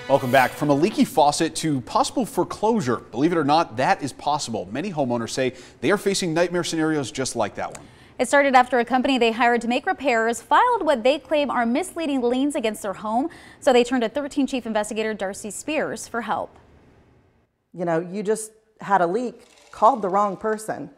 Welcome back. From a leaky faucet to possible foreclosure. Believe it or not, that is possible. Many homeowners say they are facing nightmare scenarios just like that one. It started after a company they hired to make repairs filed what they claim are misleading liens against their home. So they turned to 13 Chief Investigator Darcy Spears for help. You know, you just had a leak, called the wrong person,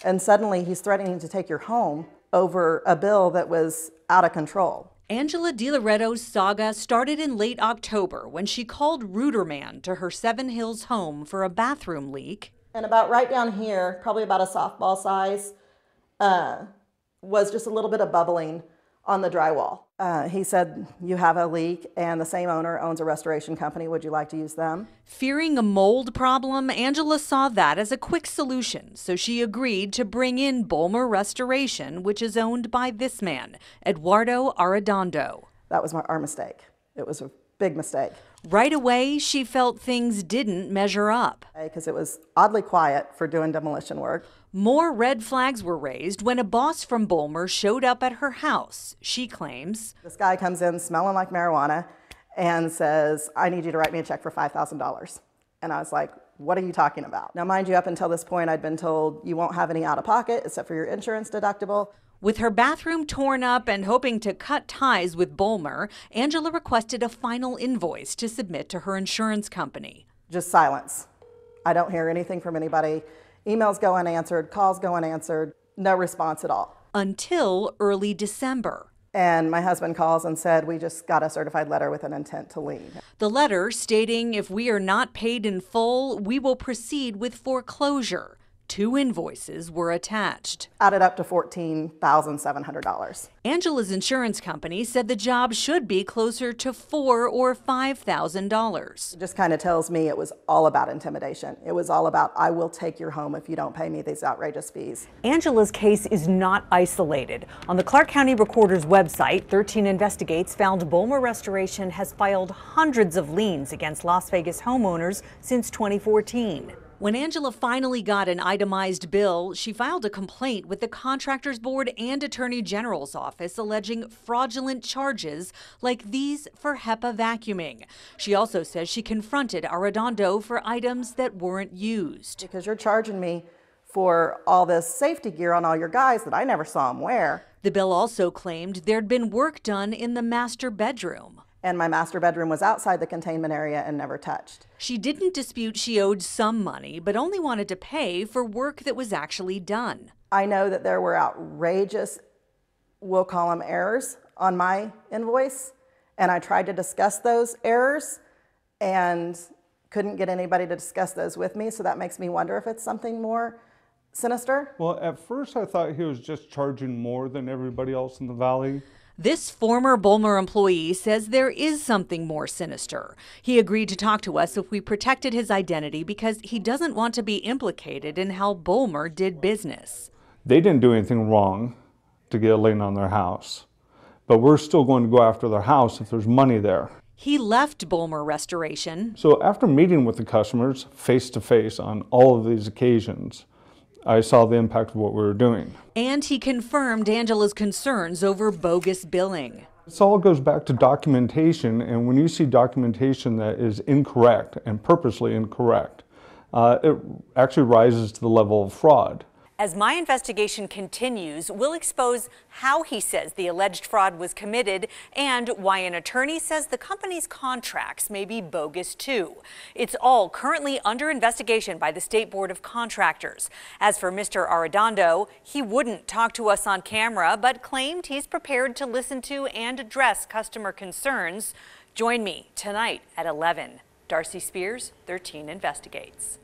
and suddenly he's threatening to take your home over a bill that was out of control. Angela DiLoretto's saga started in late October when she called Ruderman to her Seven Hills home for a bathroom leak. And about right down here, probably about a softball size, was just a little bit of bubbling on the drywall. He said, "You have a leak and the same owner owns a restoration company. Would you like to use them?" Fearing a mold problem, Angela saw that as a quick solution, so she agreed to bring in Bolmer Restoration, which is owned by this man, Eduardo Arredondo. That was our mistake. It was a big mistake. Right away, she felt things didn't measure up. Because it was oddly quiet for doing demolition work. More red flags were raised when a boss from Bolmer showed up at her house, she claims. This guy comes in smelling like marijuana and says, "I need you to write me a check for $5,000. And I was like, "What are you talking about?" Now, mind you, up until this point, I'd been told you won't have any out of pocket except for your insurance deductible. With her bathroom torn up and hoping to cut ties with Bolmer, Angela requested a final invoice to submit to her insurance company. Just silence. I don't hear anything from anybody. Emails go unanswered, calls go unanswered, no response at all. Until early December. And my husband calls and said, "We just got a certified letter with an intent to lien." The letter stating if we are not paid in full, we will proceed with foreclosure. 2 invoices were attached. Added up to $14,700. Angela's insurance company said the job should be closer to $4,000 or $5,000. It just kind of tells me it was all about intimidation. It was all about, "I will take your home if you don't pay me these outrageous fees." Angela's case is not isolated. On the Clark County Recorder's website, 13 Investigates found Bolmer Restoration has filed hundreds of liens against Las Vegas homeowners since 2014. When Angela finally got an itemized bill, she filed a complaint with the Contractors Board and Attorney General's office alleging fraudulent charges like these for HEPA vacuuming. She also says she confronted Arredondo for items that weren't used. Because you're charging me for all this safety gear on all your guys that I never saw them wear. The bill also claimed there'd been work done in the master bedroom. And my master bedroom was outside the containment area and never touched. She didn't dispute she owed some money, but only wanted to pay for work that was actually done. I know that there were outrageous, we'll call them errors, on my invoice, and I tried to discuss those errors and couldn't get anybody to discuss those with me, so that makes me wonder if it's something more sinister. Well, at first I thought he was just charging more than everybody else in the valley. This former Bolmer employee says there is something more sinister. He agreed to talk to us if we protected his identity because he doesn't want to be implicated in how Bolmer did business. They didn't do anything wrong to get a lien on their house, but we're still going to go after their house if there's money there. He left Bolmer Restoration. So after meeting with the customers face to face on all of these occasions, I saw the impact of what we were doing. And he confirmed Angela's concerns over bogus billing. This all goes back to documentation, and when you see documentation that is incorrect and purposely incorrect, it actually rises to the level of fraud. As my investigation continues, we'll expose how he says the alleged fraud was committed and why an attorney says the company's contracts may be bogus too. It's all currently under investigation by the State Board of Contractors. As for Mr. Arredondo, he wouldn't talk to us on camera, but claimed he's prepared to listen to and address customer concerns. Join me tonight at 11. Darcy Spears, 13 Investigates.